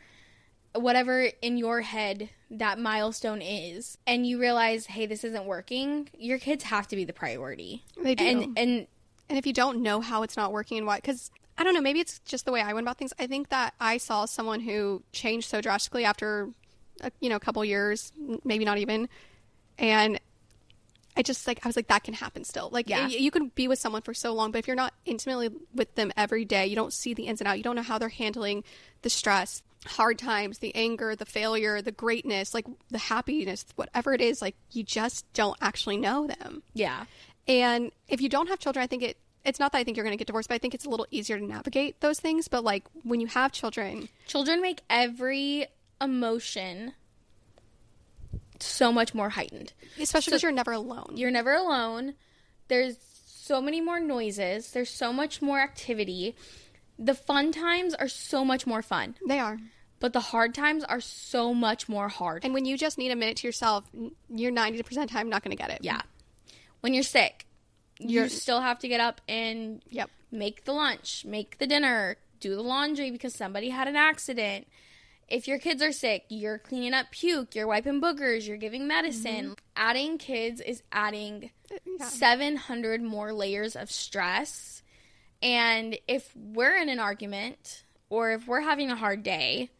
whatever in your head that milestone is, and you realize, hey, this isn't working, your kids have to be the priority. They do. And if you don't know how it's not working and why, because I don't know, maybe it's just the way I went about things. I think that I saw someone who changed so drastically after, a couple years, maybe not even. And I just I was like, that can happen still. Like, yeah. You can be with someone for so long, but if you're not intimately with them every day, you don't see the ins and outs. You don't know how they're handling the stress, hard times, the anger, the failure, the greatness, like the happiness, whatever it is, like you just don't actually know them. Yeah. And if you don't have children, I think it's not that I think you're going to get divorced, but I think it's a little easier to navigate those things. But like when you have children make every emotion so much more heightened. Especially because you're never alone. You're never alone. There's so many more noises. There's so much more activity. The fun times are so much more fun. They are. But the hard times are so much more hard. And when you just need a minute to yourself, you're 90% of the time not going to get it. Yeah. When you're sick, you still have to get up and make the lunch, make the dinner, do the laundry because somebody had an accident. If your kids are sick, you're cleaning up puke, you're wiping boogers, you're giving medicine. Mm-hmm. Adding kids is adding 700 more layers of stress. And if we're in an argument or if we're having a hard day,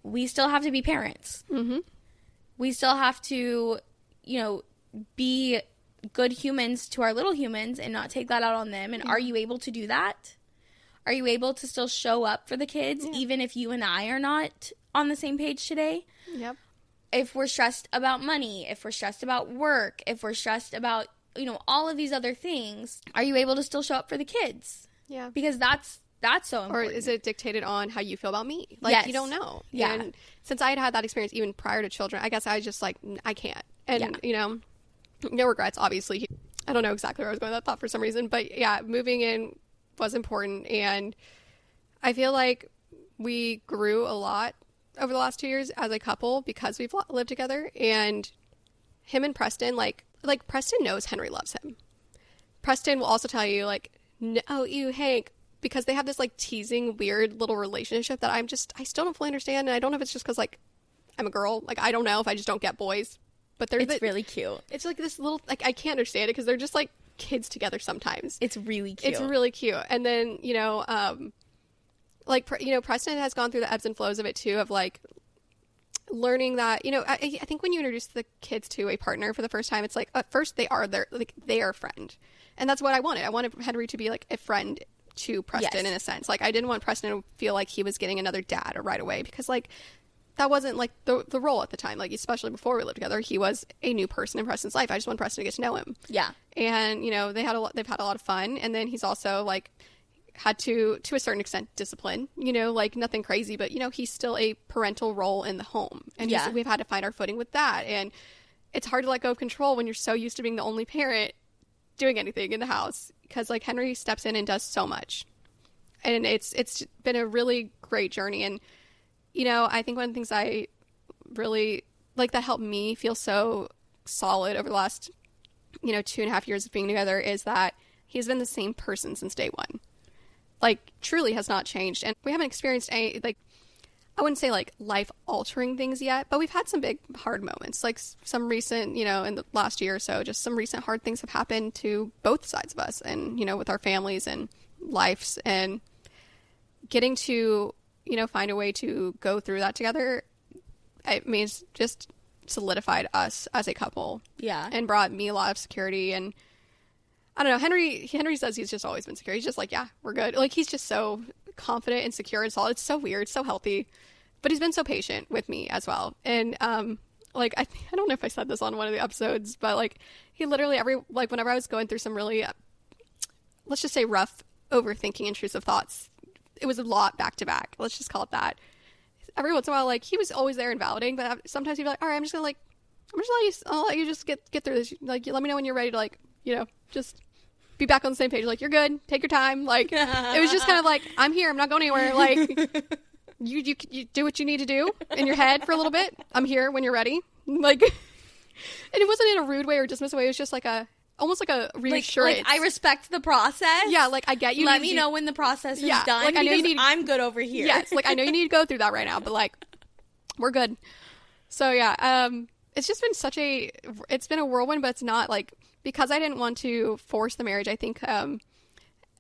we still have to be parents. Mm-hmm. We still have to, be good humans to our little humans and not take that out on them. And are you able to do that? Are you able to still show up for the kids, even if you and I are not on the same page today? Yep. If we're stressed about money, if we're stressed about work, if we're stressed about, all of these other things, are you able to still show up for the kids? Yeah. Because that's so important. Or is it dictated on how you feel about me? Like, yes. You don't know. Yeah. And since I had that experience even prior to children, I guess I was just like, I can't. And, no regrets, obviously. I don't know exactly where I was going with that thought for some reason. But, yeah, moving in was important. And I feel like we grew a lot over the last 2 years as a couple because we've lived together. And him and Preston, like Preston knows Henry loves him. Preston will also tell you, like, no, you, Hank, because they have this, like, teasing, weird little relationship that I still don't fully understand. And I don't know if it's just because, like, I'm a girl. Like, I don't know if I just don't get boys. But it's really cute. It's like this little, like, I can't understand it because they're just, like, kids together sometimes. It's really cute. It's really cute. And then, Preston has gone through the ebbs and flows of it, too, of, like, learning that, I think when you introduce the kids to a partner for the first time, it's like, at first they are a friend. And that's what I wanted. I wanted Henry to be, like, a friend to Preston in a sense. Like, I didn't want Preston to feel like he was getting another dad right away because, like, that wasn't, like, the role at the time. Like, especially before we lived together, he was a new person in Preston's life. I just want Preston to get to know him. Yeah. And, they've had a lot of fun. And then he's also, like, had to a certain extent, discipline, like, nothing crazy, but, he's still a parental role in the home. And we've had to find our footing with that. And it's hard to let go of control when you're so used to being the only parent doing anything in the house. Because, like, Henry steps in and does so much. And it's been a really great journey. And, I think one of the things I really, like, that helped me feel so solid over the last, 2.5 years of being together is that he's been the same person since day one. Like, truly has not changed. And we haven't experienced any, like, I wouldn't say, like, life-altering things yet, but we've had some big, hard moments. Like, some recent, in the last year or so, just some recent hard things have happened to both sides of us and, with our families and lives. And getting to, find a way to go through that together, it means just solidified us as a couple. Yeah. And brought me a lot of security. And I don't know, Henry says he's just always been secure. He's just like, yeah, we're good. Like, he's just so confident and secure and solid. It's so weird, so healthy. But he's been so patient with me as well. And, like, I don't know if I said this on one of the episodes, but, like, he literally whenever I was going through some really, let's just say rough, overthinking, intrusive thoughts, it was a lot back to back. Let's just call it that. Every once in a while, like, he was always there and validating, but sometimes he'd be like, all right, I'll let you just get through this. Like, let me know when you're ready to, like, just be back on the same page. Like, you're good. Take your time. Like, it was just kind of like, I'm here. I'm not going anywhere. Like, you do what you need to do in your head for a little bit. I'm here when you're ready. Like, and it wasn't in a rude way or dismissive way. It was just like almost like a reassurance. Like I respect the process. Yeah, like I get you. Let me know when the process is done. Like I know you need. I'm good over here. Yes, like I know you need to go through that right now, but like we're good. So yeah, it's just been it's been a whirlwind, but it's not like, because I didn't want to force the marriage. I think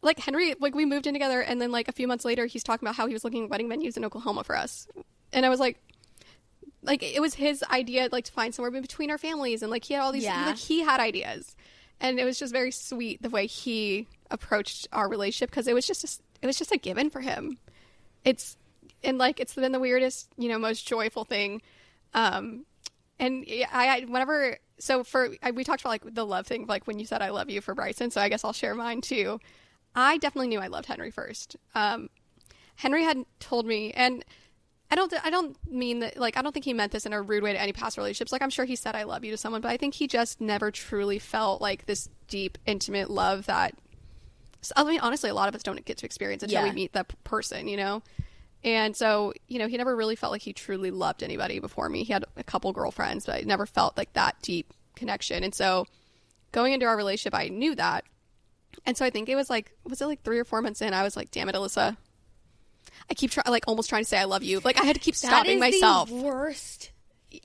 like Henry, like we moved in together, and then like a few months later, he's talking about how he was looking at wedding venues in Oklahoma for us, and I was like it was his idea, like to find somewhere between our families, and like he had all these, like he had ideas, and it was just very sweet the way he approached our relationship, because it was just a given for him. It's been the weirdest, most joyful thing, and I whenever. So we talked about like the love thing, like when you said I love you for Bryson, so I guess I'll share mine too. I definitely knew I loved Henry first. Henry had told me, and I don't mean that, like, I don't think he meant this in a rude way to any past relationships. Like, I'm sure he said I love you to someone, but I think he just never truly felt like this deep, intimate love that, I mean, honestly, a lot of us don't get to experience until we meet that person, And so, he never really felt like he truly loved anybody before me. He had a couple girlfriends, but I never felt like that deep connection. And so going into our relationship, I knew that. And so I think it was like, was it like 3 or 4 months in? I was like, damn it, Alyssa. I keep almost trying to say I love you. Like I had to keep stopping myself. That is the worst.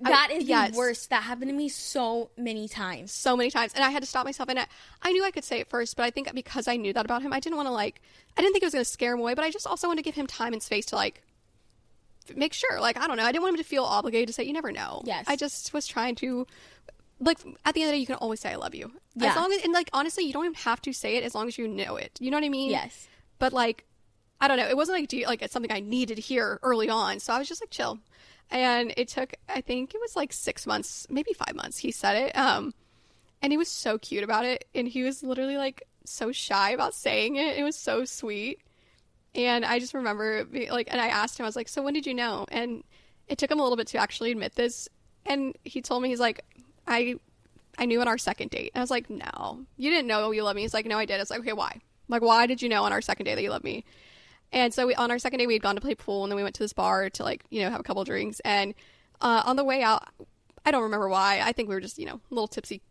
That is the worst. That happened to me so many times. So many times. And I had to stop myself. And I knew I could say it first, but I think because I knew that about him, I didn't want to I didn't think it was going to scare him away, but I just also wanted to give him time and space to make sure. I don't know. I didn't want him to feel obligated to say, you never know. Yes. I just was trying to, at the end of the day, you can always say I love you. Yeah. As long as, and honestly, you don't even have to say it as long as you know it. You know what I mean? Yes. But I don't know. It wasn't it's something I needed to hear early on. So I was just chill. And it took, I think it was 6 months, maybe 5 months. He said it. And he was so cute about it. And he was literally so shy about saying it. It was so sweet. And I just remember and I asked him, I was like, so when did you know? And it took him a little bit to actually admit this. And he told me, he's like, I knew on our second date. And I was like, no, you didn't know you love me. He's like, no, I did. I was like, okay, why? Why did you know on our second date that you love me? And so on our second day, we had gone to play pool, and then we went to this bar to have a couple drinks. And on the way out, I don't remember why. I think we were just, a little tipsy,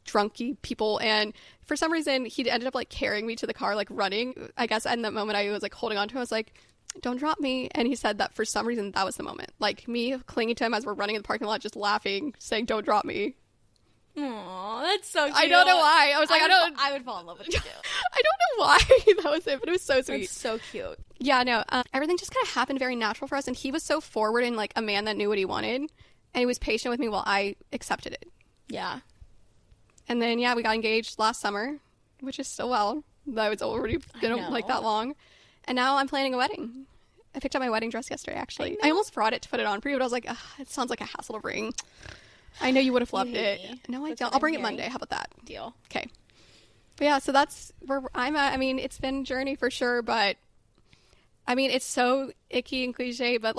drunky people. And for some reason, he ended up carrying me to the car, running. I guess in that moment, I was holding on to him. I was like, don't drop me. And he said that for some reason, that was the moment. Me clinging to him as we're running in the parking lot, just laughing, saying, don't drop me. Aw, that's so cute. I don't know why. I was like, I would fall in love with you too. I don't know why that was it, but it was so sweet. It's so cute. Yeah, no, everything just kind of happened very natural for us, and he was so forward and a man that knew what he wanted, and he was patient with me while I accepted it. Yeah. And then, we got engaged last summer, which is still well. That was already been that long. And now I'm planning a wedding. I picked up my wedding dress yesterday, actually. I almost brought it to put it on for you, but I was like, it sounds like a hassle to bring. I know you would have loved it. No, I don't. I'll bring it Monday. How about that? Deal. Okay. But yeah, so that's where I'm at. I mean, it's been a journey for sure, but I mean, it's so icky and cliche, but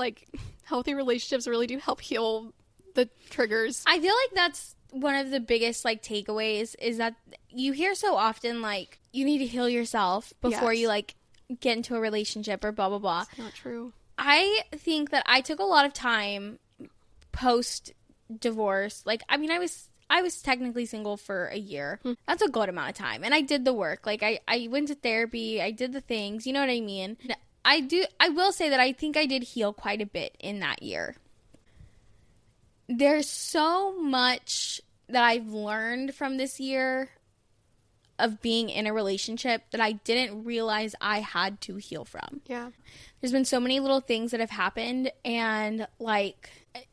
healthy relationships really do help heal the triggers. I feel like that's one of the biggest takeaways is that you hear so often you need to heal yourself before you get into a relationship or blah blah blah. It's not true. I think that I took a lot of time post divorce. I was technically single for a year. That's a good amount of time. And I did the work. I went to therapy. I did the things. You know what I mean? I will say that I think I did heal quite a bit in that year. There's so much that I've learned from this year of being in a relationship that I didn't realize I had to heal from. Yeah. There's been so many little things that have happened, and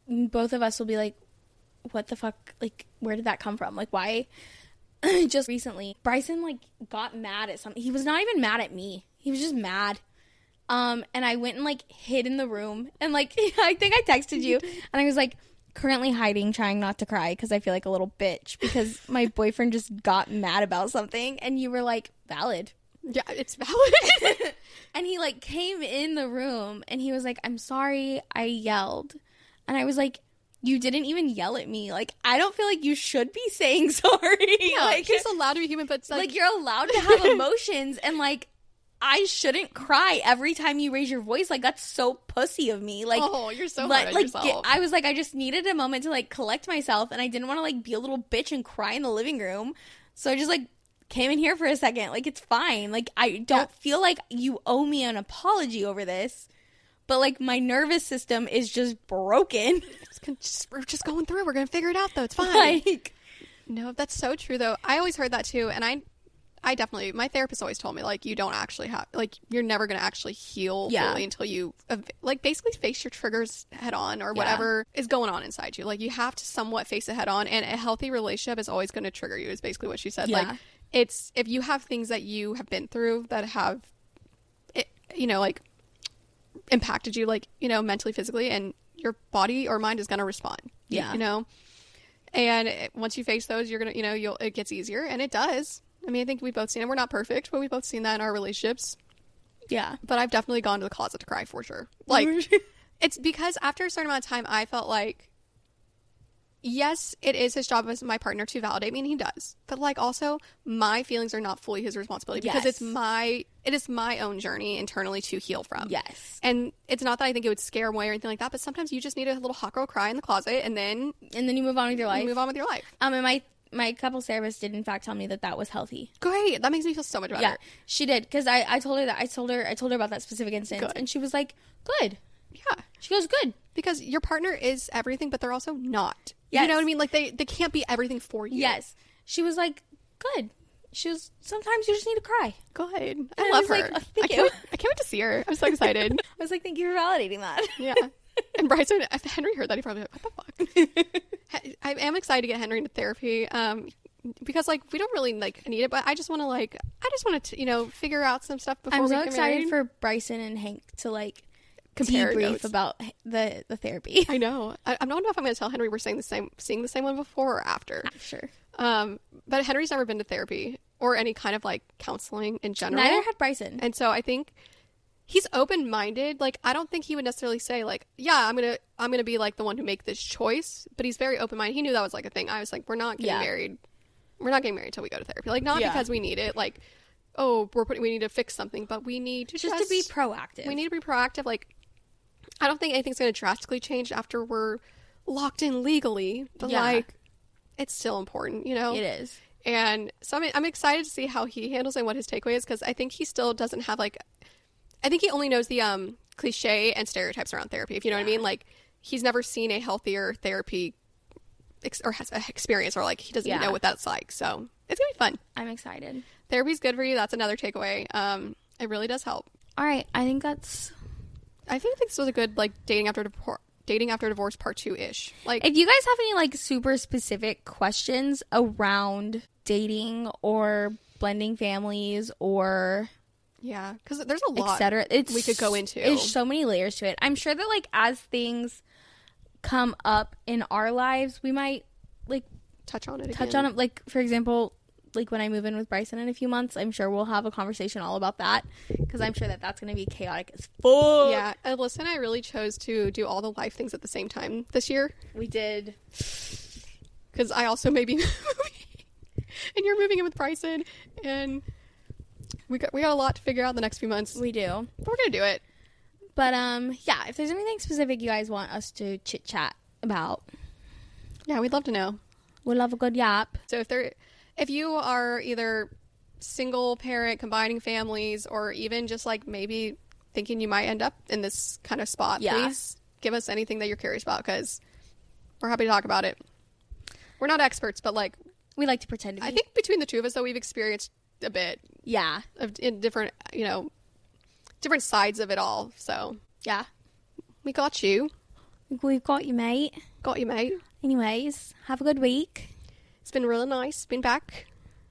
both of us will be like, what the fuck? Where did that come from? Why? Just recently, Bryson got mad at something. He was not even mad at me. He was just mad. And I went and hid in the room, and I think I texted you, and I was currently hiding, trying not to cry because I feel like a little bitch because my boyfriend just got mad about something, and you were valid. Yeah, it's valid. And he came in the room, and he was I'm sorry, I yelled, and I was you didn't even yell at me. I don't feel you should be saying sorry. Yeah, you're just allowed to be human, but it's you're allowed to have emotions, and I shouldn't cry every time you raise your voice. That's so pussy of me. Oh, you're so hard on yourself. I was I just needed a moment to collect myself, and I didn't want to be a little bitch and cry in the living room. So I just like came in here for a second. Like, it's fine. Like, I don't feel like you owe me an apology over this. But, like, my nervous system is just broken. We're just going through. We're going to figure it out, though. It's fine. Like, no, that's so true, though. I always heard that, too. And I definitely, my therapist always told me, like, you don't actually have, like, you're never going to actually heal fully until you, like, basically face your triggers head on or whatever is going on inside you. Like, you have to somewhat face it head on. And a healthy relationship is always going to trigger you, is basically what she said. Yeah. Like, it's, if you have things that you have been through that have, you know, like, impacted you, like, you know, mentally, physically, and your body or mind is going to respond. Yeah. You know? And once you face those, you're going to, you know, it gets easier, and it does. I mean, I think we've both seen it. We're not perfect, but we've both seen that in our relationships. Yeah. But I've definitely gone to the closet to cry for sure. Like, it's because after a certain amount of time, I felt like, yes, it is his job as my partner to validate me, and he does. But, like, also, my feelings are not fully his responsibility because it is my own journey internally to heal from. Yes. And it's not that I think it would scare him away or anything like that, but sometimes you just need a little hot girl cry in the closet, and then you move on with your life. You move on with your life. And my couples therapist did in fact tell me that was healthy. Great. That makes me feel so much better. Yeah, she did, because I told her that I told her about that specific instance. Good. And she was like, good. Yeah. She goes, good. Because your partner is everything, but they're also not. Yes. You know what I mean? Like, they can't be everything for you. Yes. She was like, good. She was, sometimes you just need to cry. Good. I love her. Like, oh, thank you. I can't wait to see her. I'm so excited. I was like, thank you for validating that. Yeah. And Bryson, if Henry heard that, he probably like, what the fuck? I am excited to get Henry into therapy. Because, like, we don't really, like, need it, but I just want to, you know, figure out some stuff before we get married. I'm so excited for Bryson and Hank to, like, compare debrief notes about the therapy. I know. I don't know if I'm going to tell Henry we're seeing the same one before or after. Sure. But Henry's never been to therapy or any kind of, like, counseling in general. Neither had Bryson. And so I think he's open-minded. Like, I don't think he would necessarily say, like, yeah, I'm gonna be, like, the one who make this choice. But he's very open-minded. He knew that was, like, a thing. I was like, we're not getting married. We're not getting married until we go to therapy. Like, not because we need it. Like, oh, we need to fix something. But we need to just to be proactive. We need to be proactive. Like, I don't think anything's going to drastically change after we're locked in legally. But, like, it's still important, you know? It is. And so I'm excited to see how he handles and what his takeaway is, because I think he still doesn't have, like, I think he only knows the cliche and stereotypes around therapy, if you know what I mean. Like, he's never seen a healthier therapy or has an experience, or, like, he doesn't even know what that's like. So it's going to be fun. I'm excited. Therapy's good for you. That's another takeaway. It really does help. All right. I think this was a good, like, dating after divorce part 2-ish. Like, if you guys have any, like, super specific questions around dating or blending families or because there's a lot etc., we could go into. There's so many layers to it. I'm sure that, like, as things come up in our lives, we might, like, touch on it. Like, for example, like, when I move in with Bryson in a few months, I'm sure we'll have a conversation all about that, because I'm sure that that's going to be chaotic as fuck. Yeah, Alyssa and I really chose to do all the life things at the same time this year. We did. Because I also may be moving, and you're moving in with Bryson, and we got a lot to figure out the next few months. We do. But we're going to do it. But, yeah, if there's anything specific you guys want us to chit-chat about. Yeah, we'd love to know. We'd love a good yap. So if you are either single parent, combining families, or even just, like, maybe thinking you might end up in this kind of spot, please give us anything that you're curious about, because we're happy to talk about it. We're not experts, but, like, we like to pretend to be. I think between the two of us, though, we've experienced a bit. Yeah. In different, you know, different sides of it all. So, yeah. We got you. We've got you, mate. Got you, mate. Anyways, have a good week. It's been really nice. Been back.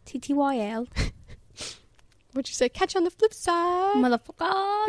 TTYL. What'd you say? Catch you on the flip side. Motherfucker.